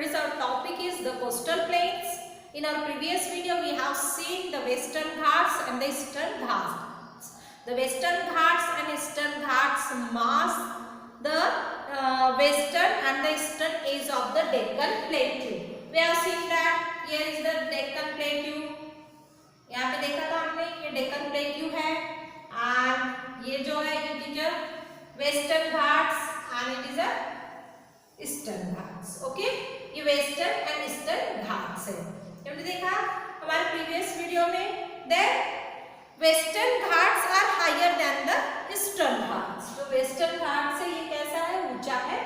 Today's our topic is the coastal plains. In our previous video, we have seen the Western Ghats and the Eastern Ghats. The Western Ghats and Eastern Ghats mask the western and the eastern edge of the Deccan Plateau. We have seen that here is the Deccan Plateau. यहाँ पे देखा था हमने ये Deccan plateau है and ये जो है it is a Western Ghats and it is a Eastern Ghats. Okay, ये Western and Eastern Ghats है. हमने देखा हमारे previous video में that Western Ghats are higher than the Eastern Ghats. तो Western Ghats से ये कैसा है, ऊंचा है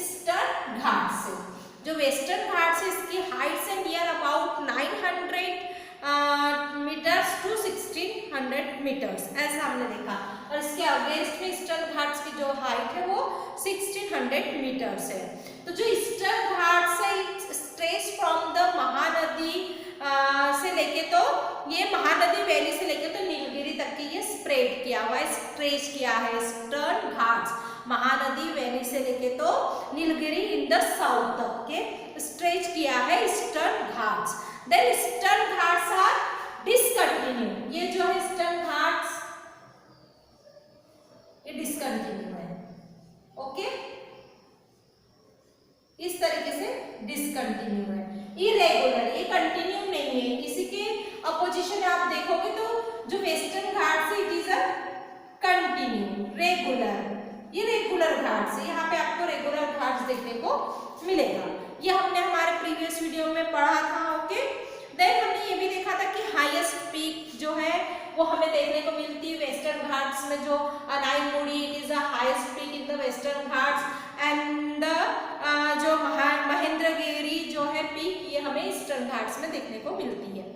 Eastern Ghats से. जो Western Ghats है इसकी height से near about 900 meters to 1600 meters ऐसा हमने देखा. और इसके अगेंस्ट में ईस्टर्न घाट्स की जो हाइट है वो 1600 मीटर्स है. तो जो ईस्टर्न घाट्स है स्ट्रेच फ्रॉम द महानदी से लेके तो ये महानदी वैली से लेके तो नीलगिरी तक की ये स्प्रेड किया हुआ है, स्ट्रेच किया है. ईस्टर्न घाट्स महानदी वैली से लेके तो नीलगिरी इन द साउथ तक के स्ट्रेच किया है eastern Ghats. Then Eastern Ghats are discontinued. ये जो है Eastern Ghats ये discontinued है. ओके, इस तरीके से discontinued है. Irregular, ये कंटिन्यू नहीं है. इसी के अपोजिशन आप देखोगे तो जो Western Ghats है it is a continued, regular. ये रेगुलर घाट्स है. यहाँ पे आपको रेगुलर घाट्स देखने को मिलेगा. ये हमने हमारे प्रीवियस वीडियो में पढ़ा था. ओके, देन हमने ये भी देखा था कि हाईएस्ट पीक जो है वो हमें देखने को मिलती है वेस्टर्न घाट्स में. जो Anamudi it is the highest peak in the western Ghats and जो महेंद्रगिरी जो है पीक ये हमें ईस्टर्न घाट्स में देखने को मिलती है.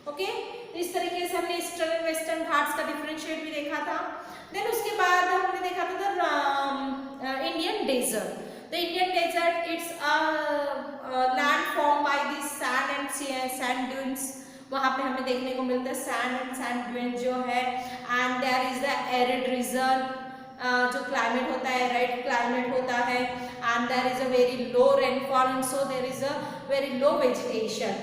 ओके, तो इस तरीके से हमने ईस्टर्न एंड वेस्टर्न घाट्स का डिफरेंशिएट भी देखा था. देन उसके बाद हमने देखा था Indian desert. The Indian desert, it's a land formed by the sand and sand dunes. वहाँ पे हमें देखने को मिलता है sand and sand dunes जो है. And there is the arid region, जो climate होता है arid climate होता है. And there is a very low rainfall and so there is a very low vegetation,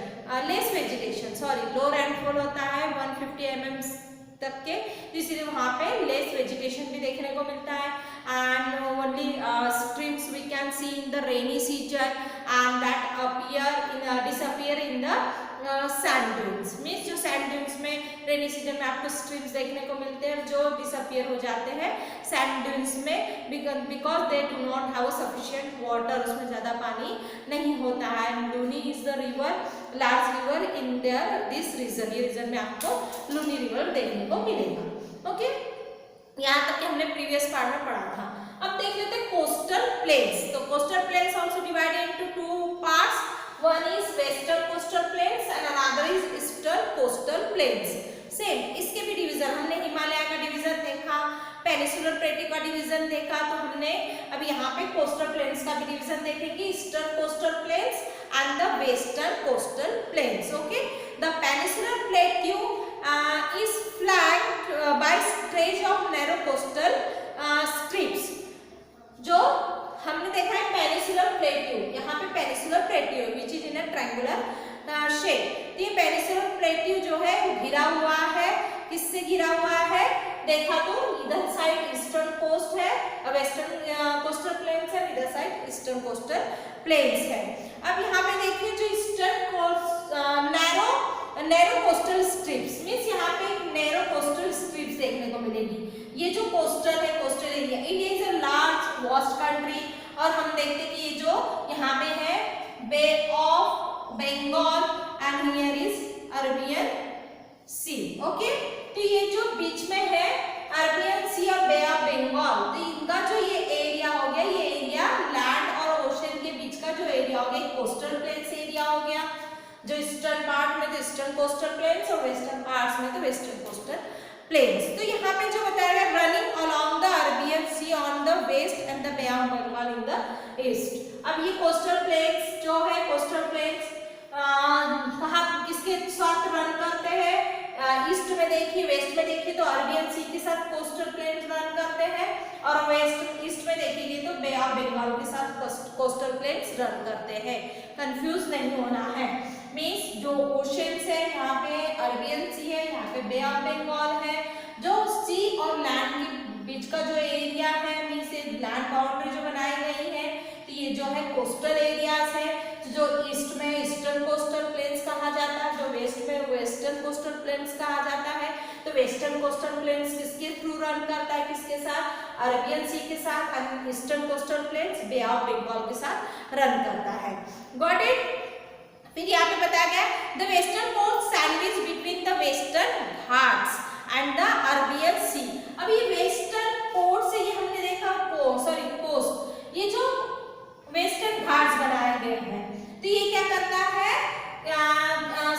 less vegetation. Sorry, low rainfall होता है 150 mm तक के, इसलिए वहाँ पे लेस वेजिटेशन भी देखने को मिलता है. And only streams we can see in the rainy season and that disappear in the sand dunes. Means जो सैंड ड्यून्स में रेनी सीजन में आपको स्ट्रीम्स देखने को मिलते हैं जो डिसअपियर हो जाते हैं सैंड ड्यून्स में because they do not have sufficient water. उसमें ज़्यादा पानी नहीं होता है. And Luni is the river, large river in there this region. ये रीजन में आपको लूनी रिवर देखने को मिलेगा. ओके, यहाँ तक कि हमने प्रीवियस पार्ट में पढ़ा था. अब देख लेते हैं कोस्टल प्लेन्स. तो coastal plains also divided into two parts. One is western coastal plains and another is eastern coastal planes. Same इसके भी डिवीजन हमने हिमालय का डिवीजन देखा, पेनिसुलर प्लेटू का डिवीजन देखा. तो हमने अब यहाँ पे कोस्टल प्लेन्स का भी डिवीजन देखेंगे, eastern coastal plains and the western coastal planes. Okay, the peninsular plateau is flanked by stretch of narrow coastal strips. जो हमने देखा है पेनिसुलर प्लेट्यू, यहाँ पे peninsular plateau which is in a triangular shape. तो ये peninsular plateau जो है वो घिरा हुआ है. किससे घिरा हुआ है देखा तो इधर साइड ईस्टर्न कोस्ट है, वेस्टर्न कोस्टल प्लेन्स है, इधर साइड ईस्टर्न कोस्टल प्लेन्स है. अब यहाँ पे देखिए जो eastern coast narrow coastal strips means यहाँ पे नैरो कोस्टल स्ट्रिप्स देखने को मिलेगी. ये जो कोस्टल है coastal area, India is a large vast country. और हम देखते हैं कि ये जो यहाँ पे है bay of Bengal and here is Arabian sea. Okay, तो ये जो बीच में है अरबियन सी और बे ऑफ बंगाल, तो इनका जो ये एरिया हो गया, ये एरिया लैंड और ओशन के बीच का जो एरिया हो गया कोस्टल प्लेन्स एरिया हो गया. जो ईस्टर्न पार्ट में तो ईस्टर्न कोस्टल प्लेन्स और वेस्टर्न पार्ट्स में तो वेस्टर्न कोस्टल प्लेन्स. तो यहाँ पे जो बताया गया running along the Arabian sea on the west and the bay of Bengal in the east. अब ये कोस्टल प्लेन्स जो है कोस्टल प्लेन्स कहाँ किसके साथ रन करते हैं, ईस्ट में देखिए, वेस्ट में देखिए तो अरबियन सी के साथ कोस्टल प्लेन्स रन करते हैं, और वेस्ट ईस्ट में देखेंगे तो बे ऑफ बंगाल के साथ कोस्टल प्लेन्स रन करते हैं। कंफ्यूज नहीं होना है। मींस जो ओशंस है यहाँ पे अरबियन सी है, यहाँ पे बे ऑफ बंगाल है। जो सी और लैंड के बीच का जो एरिया है, मींस लैंड बाउंड्री जो बनाई गई है, तो ये जो है कोस्टल एरियाज है। जो ईस्ट में ईस्टर्न कोस्टल प्लेन्स कहा जाता है, जो वेस्ट में वेस्टर्न कोस्टल प्लेन्स कहा जाता है। तो वेस्टर्न कोस्टल प्लेन्स किसके थ्रू रन करता है, किसके साथ, अरबियन सी के साथ, और eastern coastal plains Bay of Bengal के साथ रन करता है। Got it. फिर यहाँ पे बताया गया the western coast sandwich between the western Ghats and the Arabian Sea. अब ये वेस्टर्न पोर्ट से, ये हमने देखा कोस्ट, ये जो वेस्टर्न घाट्स बनाए गए हैं, तो ये क्या करता है,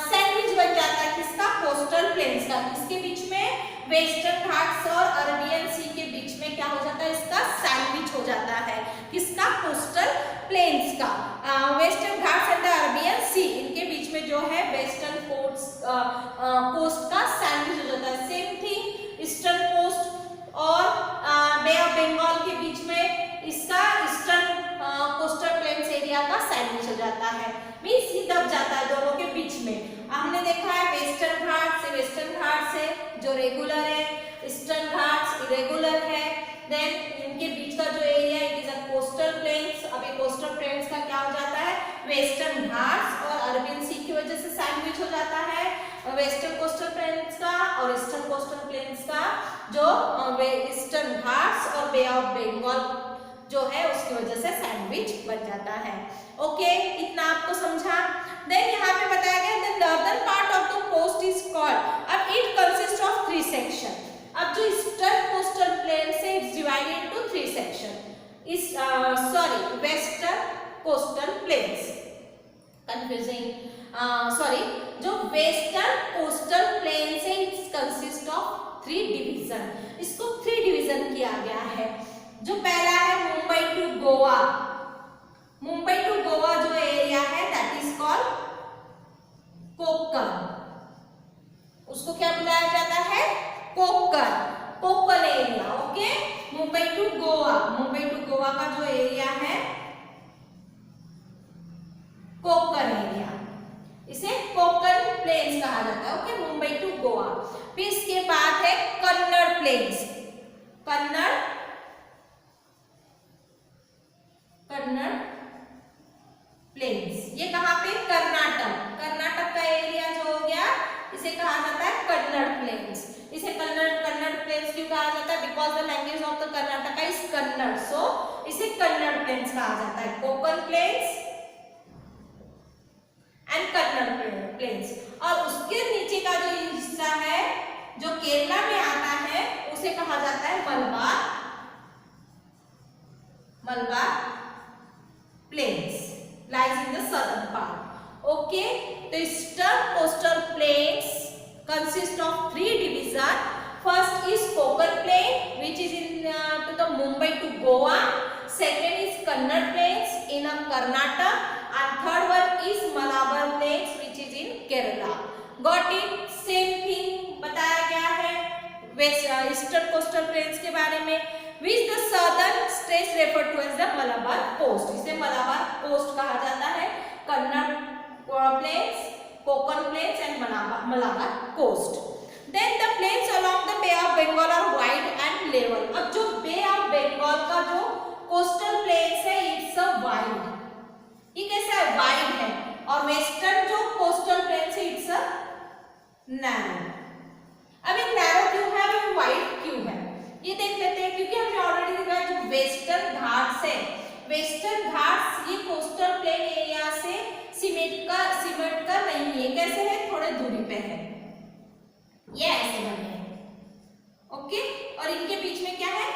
सैंडविच बन जाता है किसका, कोस्टल प्लेन्स का। इसके बीच में वेस्टर्न घाट्स और अरबियन सी के बीच में क्या हो जाता है, इसका सैंडविच हो जाता है, किसका, कोस्टल प्लेन्स का। Western Ghats and the Arabian Sea, इनके बीच में जो है वेस्टर्न कोस्ट का सैंडविच हो जाता है। सेम थिंग ईस्टर्न कोस्ट और बे ऑफ बंगाल के बीच में इसका ईस्टर्न कोस्टल प्लेन्स एरिया का सैंडविच हो जाता है, मींस ये दब जाता है दोनों के बीच में। हमने देखा है वेस्टर्न घाट से जो रेगुलर है, ईस्टर्न घाट्स इरेगुलर है। देन इनके बीच का जो area it is a coastal planes. अब ये कोस्टल प्लेन्स का क्या हो जाता है, वेस्टर्न घाट्स और अरबियन सी की वजह से सैंडविच हो जाता है, वेस्टर्न कोस्टल प्लेन्स का और ईस्टर्न कोस्टल प्लेन्स का, जो ईस्टर्न घाट्स और बे ऑफ बंगाल जो है उसकी वजह से सैंडविच बन जाता है। ओके, इतना आपको समझा। देन यहाँ पे बताया गया the northern part of the coast is called, अब इट कंसिस्ट ऑफ 3 सेक्शन। अब जो ईस्टर्न कोस्टल प्लेन से इट्स डिवाइडेड इनटू 3 सेक्शन। इस वेस्टर्न कोस्टल प्लेन्स, कंफ्यूजिंग, जो वेस्टर्न कोस्टल प्लेन से इट्स कंसिस्ट ऑफ 3 डिवीजन। इसको 3 डिवीजन किया गया है। जो पहला है मुंबई टू गोवा, मुंबई टू गोवा जो एरिया है दैट इज कॉल्ड कोंकण। उसको क्या बुलाया जाता है, Konkan area. Okay, Mumbai to Goa का जो एरिया है कोंकण एरिया, इसे कोंकण प्लेन्स कहा जाता है। Okay, Mumbai to Goa. फिर इसके बाद है कन्नड़ प्लेन्स, कन्नड़ प्लेन्स, ये कहाँ पे, कर्नाटक का एरिया जो हो गया, इसे कहा जाता है कन्नड़ प्लेन्स। इसे कन्नड़ प्लेन्स क्यों कहा जाता है, because the language of the Karnataka is Kannada, so इसे कन्नड़ प्लेन्स कहा जाता है। Konkan plains and Kannada plains. और उसके नीचे का जो हिस्सा है जो केरला में आता है उसे कहा जाता है Malabar plains, lies in the southern part. Okay, the eastern coastal plains consist of 3 division. First is Konkan plain which is in to the Mumbai to Goa. Second is Kannada plains in Karnataka, and third one is Malabar plains which is in Kerala. Got it? Same thing बताया गया है eastern coastal planes के बारे में। Which the southern states refer to as the Malabar coast. इसे Malabar coast कहा जाता है। Kannada plains, Konkan plains and Malabar coast. Then the plains along the Bay of Bengal are wide and level. अब जो बे ऑफ बंगाल का जो कोस्टल प्लेन्स है इट्स अ वाइड, ये कैसा है, वाइड है। और वेस्टर्न जो कोस्टल प्लेन्स है इट्स अ नैरो। अब ये नैरो क्यों है और वाइड क्यों है ये देख लेते हैं, क्योंकि हमने ऑलरेडी देखा जो वेस्टर्न घाट्स है, वेस्टर्न घाट्स ये कोस्टल प्लेन एरिया से सिमट कर नहीं है, कैसे है, थोड़े दूरी पे है, ये ऐसे बने हैं। ओके, और इनके बीच में क्या है,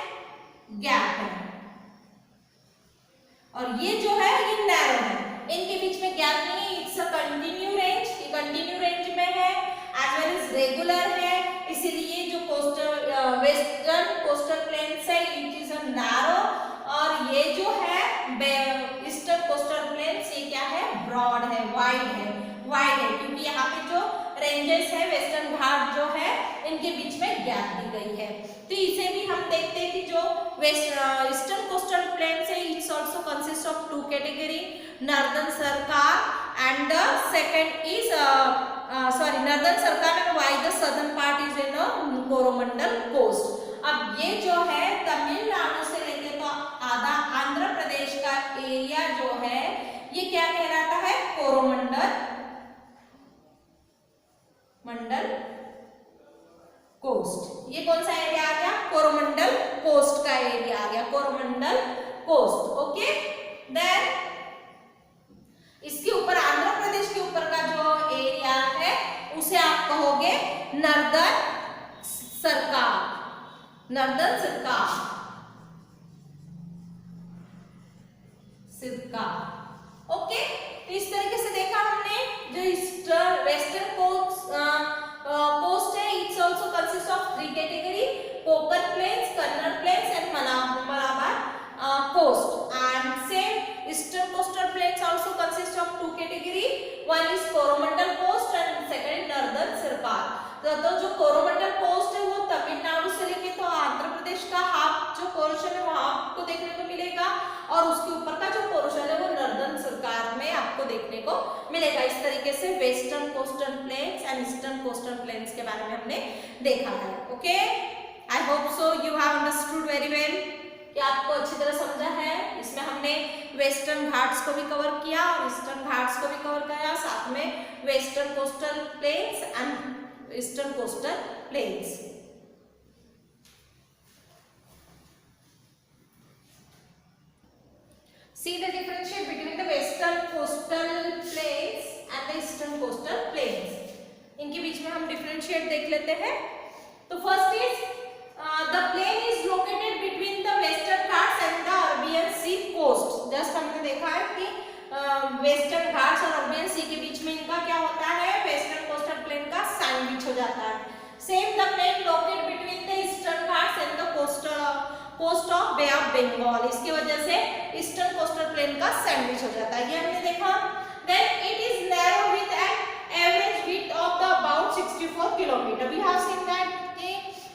गैप है, और ये जो है ये नैरो है, इनके बीच में गैप नहीं है। इट्स अ कंटिन्यू रेंज, ये कंटिन्यू रेंज में है, एज वेल एज रेगुलर है, इसीलिए जो वेस्टर्न कोस्टल प्लेन्स है इट इज अ नैरो, और ये जो है ईस्टर्न कोस्टल प्लेन्स ये क्या है, ब्रॉड है, वाइड है, क्योंकि यहाँ पे जो रेंजेस है, वेस्टर्न घाट जो है इनके बीच में गैप दी गई है। तो इसे भी हम देखते हैं कि जो ईस्टर्न कोस्टल प्लेन से it's also consist of two category, northern Circar and the second is northern Circar and why the southern part is in Coromandel coast. अब ये जो है तमिलनाडु से लेके तो आधा आंध्र प्रदेश का एरिया जो है ये क्या कहलाता है, कोरोमंडल कोस्ट। ये कौन सा एरिया आ गया, कोरोमंडल कोस्ट का एरिया आ गया, कोरोमंडल कोस्ट। ओके, देन इसके ऊपर आंध्र प्रदेश के ऊपर का जो एरिया है उसे आप कहोगे नॉर्दर्न सरकार, नॉर्दर्न सरकार। ओके, तो इस तरीके से देखा हमने जो वेस्टर्न कोस्ट है it's also consist of three category, Konkan plains, Kannada plains and Malabar coast. And same eastern coastal plains also consist of two category, one is Coromandel coast and second northern Sarkar. तो जो कोरोमंडल कोस्ट है वो तमिलनाडु से लेके तो आंध्र प्रदेश का हाफ जो पोर्शन है वहां आपको देखने को मिलेगा, और उसके ऊपर का जो पोर्शन है वो नॉर्दर्न सरकार में आपको देखने को मिलेगा। इस तरीके से western coastal plains and eastern coastal planes के बारे में हमने देखा है। Okay, I hope so you have understood very well, कि आपको अच्छी तरह समझा है। इसमें हमने वेस्टर्न घाट्स को भी कवर किया और ईस्टर्न घाट्स को भी कवर किया, साथ में western coastal plains and eastern coastal planes. See the differentiate between the western coastal plains and the eastern coastal plains. इनके बीच में हम differentiate देख लेते हैं। तो first is the plain is located between the western Ghats and the Arabian Sea coast. Just हमने देखा है कि वेस्टर्न घाट्स और अरबियन सी के बीच में इनका क्या होता है, वेस्टर्न कोस्टल प्लेन का सैंडविच हो जाता है। Same the plain located between the eastern Ghats and the coast of bay of Bengal, इसकी वजह से ईस्टर्न कोस्टल प्लेन का सैंडविच हो जाता है, ये हमने देखा। Then it is narrow with an average width of the about 64 kilometer. We have seen that कि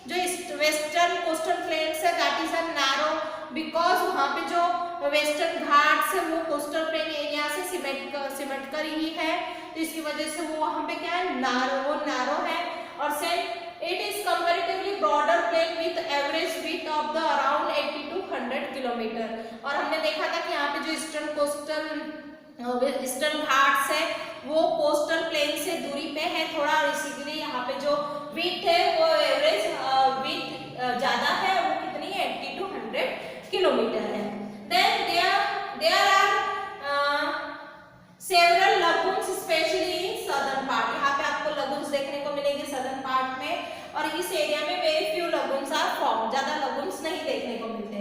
जो वेस्टर्न कोस्टल प्लेन है that is a narrow because वहां पे जो वेस्टर्न घाट्स है वो कोस्टल प्लेन एरिया से सिमट कर ही है, तो इसकी वजह से वो वहां पे क्या है, नैरो है। और same it is comparatively broader plain with average width of the around 80 to 100 kilometre. और हमने देखा था कि यहाँ पे जो ईस्टर्न घाट्स है वो कोस्टल प्लेन से दूरी पे है थोड़ा, और इसीलिए यहाँ पे जो विड्थ है वो एवरेज विड्थ ज्यादा है, वो कितनी है, 80 to 100 किलोमीटर है। Then there are several lagoons especially in southern part। यहाँ पे आपको lagoons देखने को मिलेंगे southern part में, और इस एरिया में very few lagoons are formed, ज्यादा lagoons नहीं देखने को मिलते।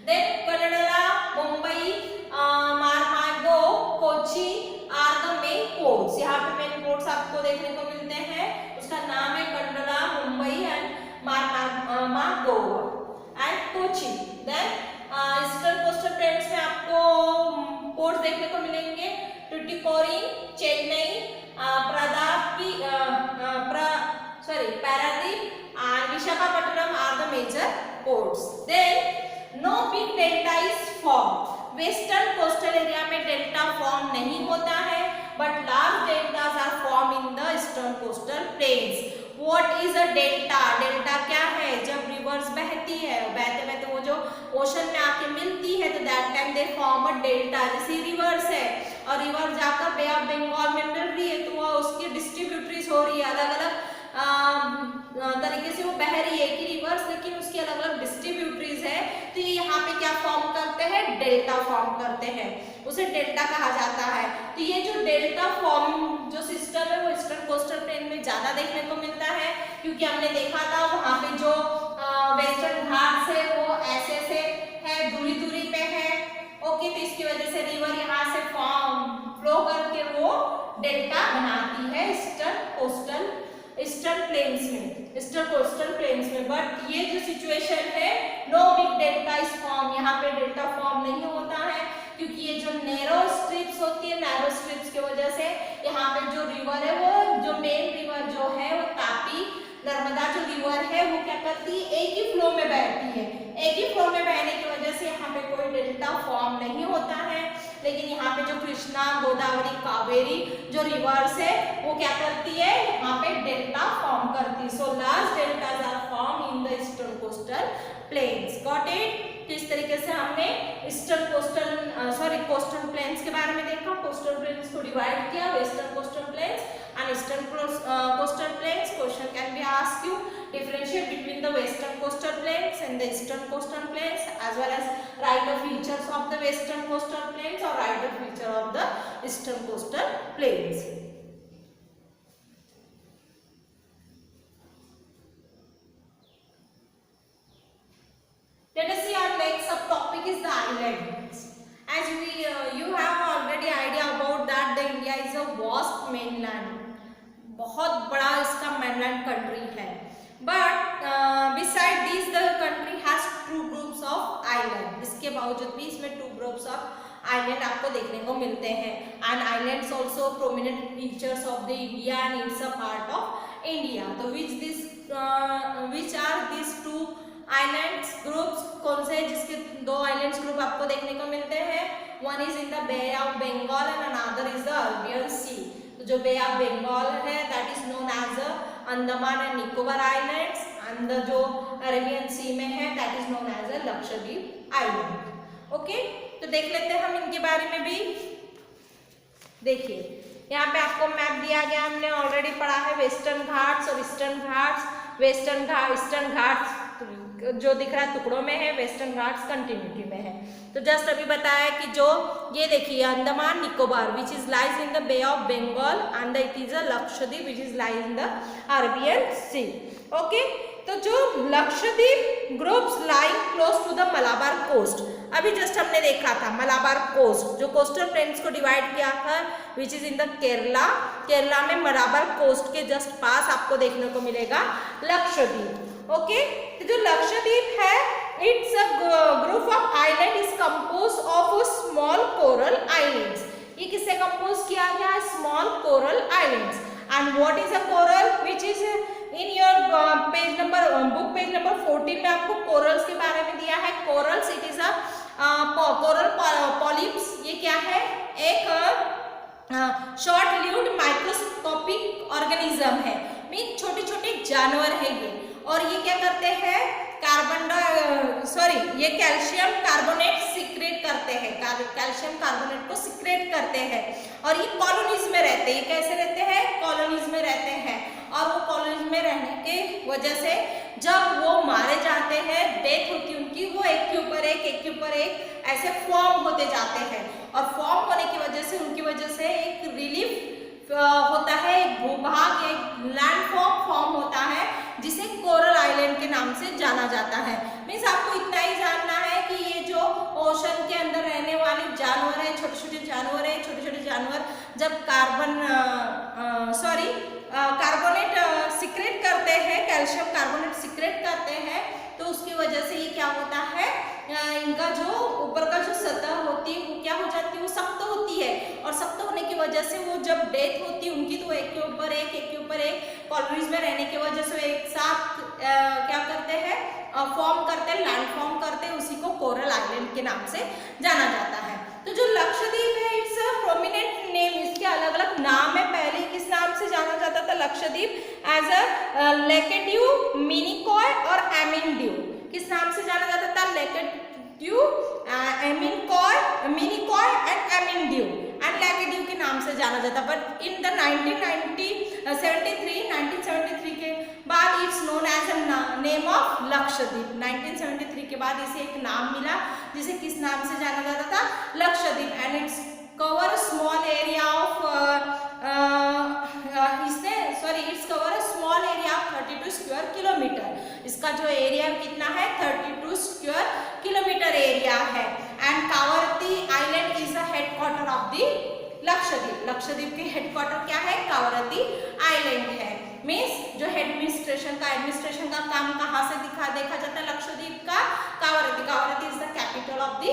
Then Kannada, Mumbai, मारमागो, Kochi are the main ports। यहाँ पे main ports आपको देखने को मिलते हैं, उसका नाम है Kandla, Mumbai and Marmagao and Kochi. Then eastern coastal plains में आपको पोर्ट्स देखने को मिलेंगे, Tuticorin, Chennai, Paradip and Visakhapatnam are the major ports। Then no big delta is formed। Western coastal area में डेल्टा फॉर्म नहीं होता है, but large deltas are formed in the eastern coastal plains। What is a delta? Delta क्या है, जब reverse बहती है, बहते बहते वो जो ओशन में आके मिलती है तो that time they form a delta. जैसे रिवर्स है और रिवर जाकर बे ऑफ बंगाल में मिल रही है तो वो उसकी डिस्ट्रीब्यूटरीज हो रही है, अलग अलग तरीके से वो बह रही है कि रिवर्स, लेकिन उसकी अलग अलग डिस्ट्रीब्यूटरीज है, तो ये यहाँ पे क्या फॉर्म करते हैं, डेल्टा फॉर्म करते हैं, उसे डेल्टा कहा जाता है। तो ये जो डेल्टा फॉर्म जो सिस्टम है वो ईस्टर्न कोस्टल प्लेन में ज्यादा देखने को मिलता है, क्योंकि हमने देखा था वहां पे जो वेस्टर्न घाट्स है वो ऐसे से है, दूरी दूरी पे है। ओके, तो इसकी वजह से रिवर यहाँ से फ्लो करके वो डेल्टा बनाती है ईस्टर्न कोस्टल प्लेन्स में। बट ये जो सिचुएशन है, no big delta is form, यहाँ पे डेल्टा फॉर्म नहीं होता है, क्योंकि ये जो नैरो स्ट्रिप्स होती है, नैरो स्ट्रिप्स की वजह से यहाँ पे जो रिवर है वो जो मेन रिवर जो है वो तापी नर्मदा जो रिवर है वो क्या करती है, एक ही फ्लो में बहती है। एक ही फ्लो में बहने की वजह से यहाँ पे कोई डेल्टा फॉर्म नहीं होता है। लेकिन यहाँ पे जो कृष्णा, गोदावरी, कावेरी जो रिवर्स है वो क्या करती है, यहाँ पे डेल्टा फॉर्म करती है। So large deltas are form in the eastern coastal plains. Got it? तो इस तरीके से हमने ईस्टर्न कोस्टल प्लेन्स के बारे में देखा। कोस्टल प्लेन्स को डिवाइड किया, western coastal planes and eastern coastal plains. Question can be asked you, differentiate between the western coastal plains and the eastern coastal plains, as well as write the features of the western coastal plains or write the feature of the eastern coastal plains. Let us see our next subtopic is the islands. As you have already idea about that the India is a vast mainland. बहुत बड़ा इसका mainland country है. But beside this the country has two groups of island. इसके बावजूद भी इसमें two groups of island आपको देखने को मिलते हैं. And islands also prominent features of the India and it's a part of India. तो which are these two islands groups? कौन से जिसके दो islands group आपको देखने को मिलते हैं? One is in the Bay of Bengal and another is the Arabian Sea. तो जो Bay of Bengal है that is known as the Andaman and Nicobar Islands and the जो Arabian Sea में है that is known as the Lakshadweep Island. Okay, तो देख लेते हैं हम इनके बारे में भी. देखिए यहाँ पे आपको मैप दिया गया, हमने ऑलरेडी पढ़ा है वेस्टर्न घाट्स और ईस्टर्न घाट्स. ईस्टर्न घाट्स जो दिख रहा है टुकड़ों में है, वेस्टर्न घाट्स कंटिन्यूटी में है. तो जस्ट अभी बताया कि जो ये देखिए Andaman Nicobar which is lies in the bay of Bengal and it is a Lakshadweep which is lies in the Arabian sea. Okay, तो जो Lakshadweep groups lying close to the Malabar coast, अभी जस्ट हमने देखा था मलाबार कोस्ट जो कोस्टल प्लेन्स को डिवाइड किया था which is in the Kerala में मलाबार कोस्ट के जस्ट पास आपको देखने को मिलेगा लक्षद्वीप. ओके, तो जो लक्षद्वीप है it's a group of island is compose of small coral islands. ये किससे कंपोज किया गया है? Small coral islands. And what is a coral which is in your book page number 14 में आपको कोरल्स के बारे में दिया है. Corals it is a coral polyps. ये क्या है? एक शॉर्ट लिव्ड माइक्रोस्कोपिक ऑर्गेनिज्म है, मीन छोटे छोटे जानवर है ये. और ये क्या करते हैं? ये कैल्शियम कार्बोनेट सिक्रेट करते हैं, कैल्शियम कार्बोनेट को सिक्रेट करते हैं. और ये कॉलोनीज में रहते हैं. ये कैसे रहते हैं? कॉलोनीज में रहते हैं. और वो कॉलोनीज में रहने के वजह से जब वो मारे जाते हैं, डेथ होती उनकी, वो एक के ऊपर एक ऐसे फॉर्म होते जाते हैं. और फॉर्म होने की वजह से उनकी वजह से एक रिलीफ होता है, एक भूभाग, एक लैंडफॉर्म फॉर्म होता है जिसे कोरल आइलैंड के नाम से जाना जाता है. मीन्स आपको इतना ही जानना है कि ये जो ओशन के अंदर रहने वाले जानवर हैं, छोटे छोटे जानवर जब कार्बोनेट सिक्रेट करते हैं, कैल्शियम कार्बोनेट सिक्रेट करते हैं, तो उसकी वजह से ये क्या होता है, इनका जो ऊपर का जो सतह होती है वो क्या हो जाती है? वो सख्त होती है. और सख्त होने की वजह से वो जब डेथ होती है उनकी, तो एक के ऊपर एक कॉलोनीज में रहने की वजह से एक साथ क्या करते हैं? फॉर्म करते हैं, लैंड फॉर्म करते हैं. उसी को कोरल आइलैंड के नाम से जाना जाता है. तो जो लक्षद्वीप है इट्स अ प्रोमिनेंट नेम. इसके अलग अलग नाम है. पहले किस नाम से जाना जाता था लक्षद्वीप? एज अ लेकेड्यू, मिनिकॉय और एमिनड्यू. किस नाम से जाना जाता था? लेकेड्यू, मिनिकॉय एंड एमिनड्यू एंड लेकेड्यू के नाम से जाना जाता. बट इन द 1973 के बाद it's known as a name of Lakshadweep. 1973 के बाद इसे एक नाम मिला जिसे किस नाम से जाना जाता था? Lakshadweep. And it's cover small area of it's cover a small area of 32 square kilometer. इसका जो एरिया कितना है? 32 स्क्वायर किलोमीटर एरिया है. And Kavaratti island is the headquarter of the Lakshadweep. Lakshadweep के हेडक्वार्टर क्या है? कावरती आइलैंड है. मीन्स जो एडमिनिस्ट्रेशन का काम कहाँ से देखा जाता है लक्षद्वीप का? Kavaratti is the capital of the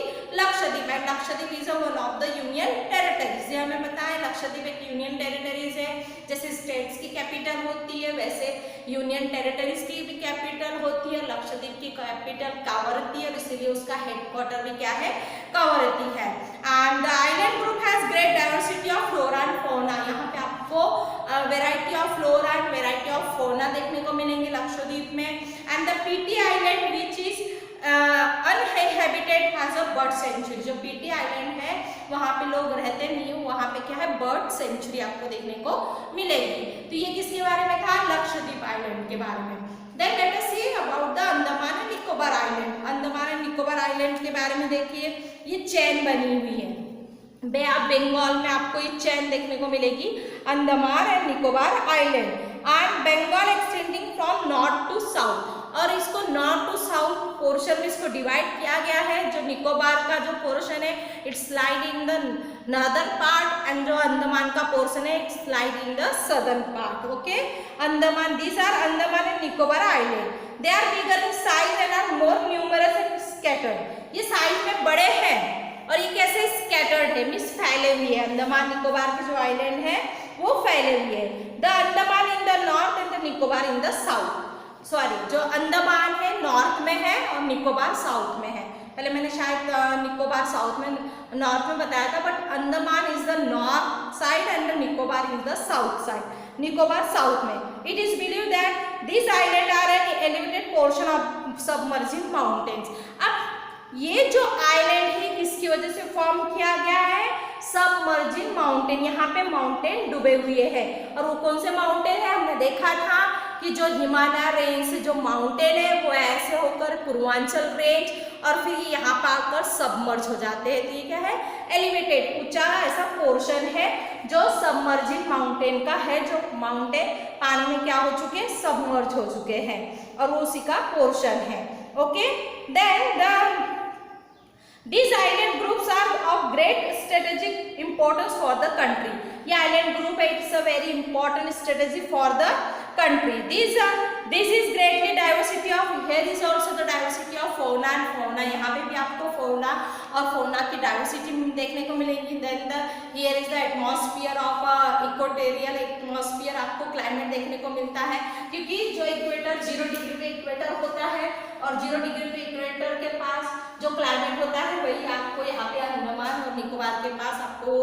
Lakshadweep. And Lakshadweep is one of the union territories. हमें पता है लक्षद्वीप एक यूनियन टेरिटरीज है, जैसे स्टेट्स की कैपिटल होती है वैसे यूनियन टेरिटरीज की भी कैपिटल होती है। लक्षद्वीप की कैपिटल कावरत्ती है, इसीलिए उसका हेडक्वार्टर भी क्या है, कावरत्ती है। And the island group has great diversity of flora and fauna. यहाँ पे आपको variety of flora and variety of fauna देखने को मिलेंगे लक्षद्वीप में। And the Pitti island which is uninhabited has a bird sanctuary. जो पीटी आइलैंड है वहाँ पे लोग रहते नहीं, वहाँ पे क्या है, बर्ड सेंचुरी आपको देखने को मिलेगी। तो ये किसके बारे में था, लक्षद्वीप आइलैंड के बारे में। Then let us see about the Andaman and Nicobar island. Andaman and Nicobar island के बारे में देखिए, ये चेन बनी हुई है, बे ऑफ बंगाल में आपको ये चेन देखने को मिलेगी, Andaman and Nicobar island. And Bengal extending from north to south, और इसको नॉर्थ टू साउथ पोर्शन में इसको डिवाइड किया गया है। जो निकोबार का जो पोर्शन है it's lied in the northern part, and जो अंडमान का पोर्शन है it's lied in the southern part. Okay, Andaman, these are Andaman and Nicobar island. They are bigger in size and are more numerous and scattered. ये size में बड़े हैं और ये कैसे स्कैटर्ड है, मीन्स फैले हुए हैं। अंडमान निकोबार के जो आइलैंड है वो फैले हुए हैं। The Andaman in the north and the Nicobar in the south. Sorry, जो अंडमान है नॉर्थ में है और निकोबार साउथ में है। पहले मैंने शायद निकोबार साउथ में, नॉर्थ में बताया था, but Andaman is the north side and Nicobar is the south side. Nicobar south में। It is believe that this island are an elevated portion of submerging mountains. अब ये जो आइलैंड है किसकी वजह से फॉर्म किया गया है, सबमर्जिंग माउंटेन। यहाँ पे माउंटेन डूबे हुए हैं, और वो कौन से माउंटेन है, हमने देखा था कि जो हिमालय रेंज से जो माउंटेन है वो ऐसे होकर पूर्वांचल रेंज और फिर यहाँ पर आकर सबमर्ज हो जाते हैं। ठीक है, एलिवेटेड ऊंचा ऐसा पोर्शन है जो सबमर्जिंग माउंटेन का है, जो माउंटेन पानी में क्या हो चुके हैं, सबमर्ज हो चुके हैं, और वो उसी का पोर्शन है। Okay, then these island groups are of great strategic importance for the country. ये island group है, it's a very important strategy for the country. This is greatly diversity of, here is also the diversity of fauna and fauna. यहाँ पे भी आपको fauna और fauna की diversity देखने को मिलेगी। Then here is the atmosphere of equatorial atmosphere, आपको climate देखने को मिलता है, क्योंकि जो इक्वेटर 0 डिग्री पे इक्वेटर होता है और 0 डिग्री पे इक्वेटर के पास जो क्लाइमेट होता है वही आपको यहाँ पे अंडमान और निकोबार के पास आपको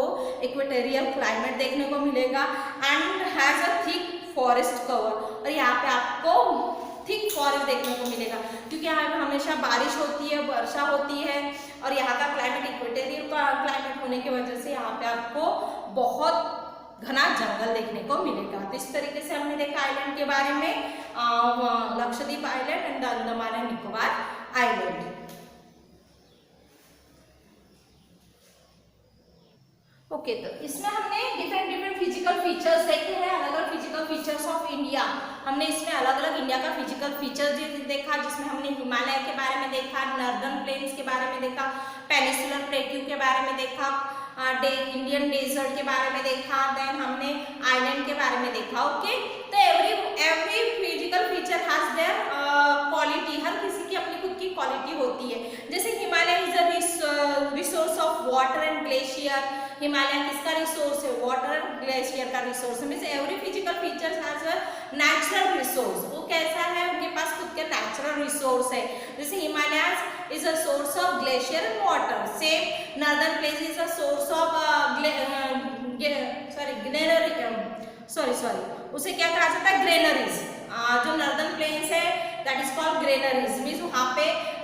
इक्वेटोरियल क्लाइमेट देखने को मिलेगा। And has a thick forest cover, और यहाँ पे आपको थिक फॉरेस्ट देखने को मिलेगा, क्योंकि यहाँ पे हमेशा बारिश होती है, वर्षा होती है, और यहाँ का क्लाइमेट इक्वेटोरियल क्लाइमेट होने की वजह से यहाँ पे आपको बहुत घना जंगल देखने को मिलेगा। तो इस तरीके से हमने देखा आइलैंड के बारे में, Lakshadweep island and Andaman and Nicobar island. Okay, तो इसमें हमने डिफरेंट फिजिकल फीचर्स देखे हैं, अलग अलग फिजिकल फीचर्स ऑफ इंडिया। हमने इसमें अलग अलग इंडिया का फिजिकल फीचर्स देखा, जिसमें हमने हिमालय के बारे में देखा, नॉर्दर्न प्लेन्स के बारे में देखा, पेनिसुलर प्लेट्यू के बारे में देखा, इंडियन डेजर्ट के बारे में देखा, देन हमने आइलैंड के बारे में देखा। ओके, तो every physical feature has their quality, हर किसी की अपनी खुद की क्वालिटी होती है। जैसे Himalaya is a resource of water and glacier. Himalaya किसका रिसोर्स है, वाटर एंड ग्लेशियर का रिसोर्स है। Means every physical feature has a natural resource, वो कैसा है, उनके पास खुद के नेचुरल रिसोर्स है। जैसे Himalaya is a source of glacier and water, same northern place is a source of उसे क्या कहा जाता है, ग्रेनरीज। जो नॉर्दर्न प्लेन्स है that is called granaries, means वहाँ पे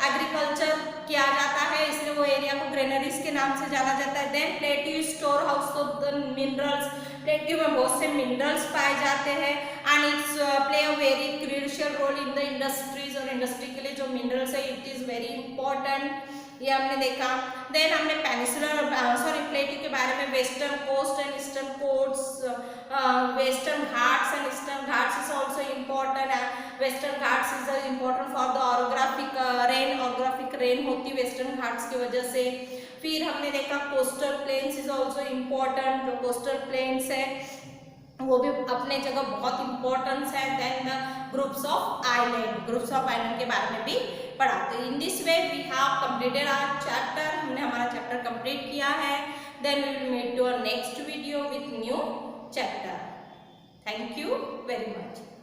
एग्रीकल्चर किया जाता है, इसलिए वो एरिया को ग्रेनरीज के नाम से जाना जाता है। Then plateau store house of the minerals, plateau में बहुत से मिनरल्स पाए जाते हैं, and it's play a very crucial role in the industries, और इंडस्ट्री के लिए जो मिनरल्स है इट इज वेरी इंपॉर्टेंट, ये हमने देखा। देन हमने प्लेट्यू के बारे में western coast and eastern coast, western Ghats and eastern Ghats is also important. Western Ghats is important for the orographic rain होती है वेस्टर्न घाट्स की वजह से। फिर हमने देखा coastal plains is also important, जो कोस्टल प्लेन्स है वो भी अपने जगह बहुत इंपॉर्टेंस है। Then the groups of island के बारे में भी पढ़ा। तो in this way we have completed our chapter, हमने हमारा चैप्टर कंप्लीट किया है। Then we will meet to our next video with new chapter. Thank you very much.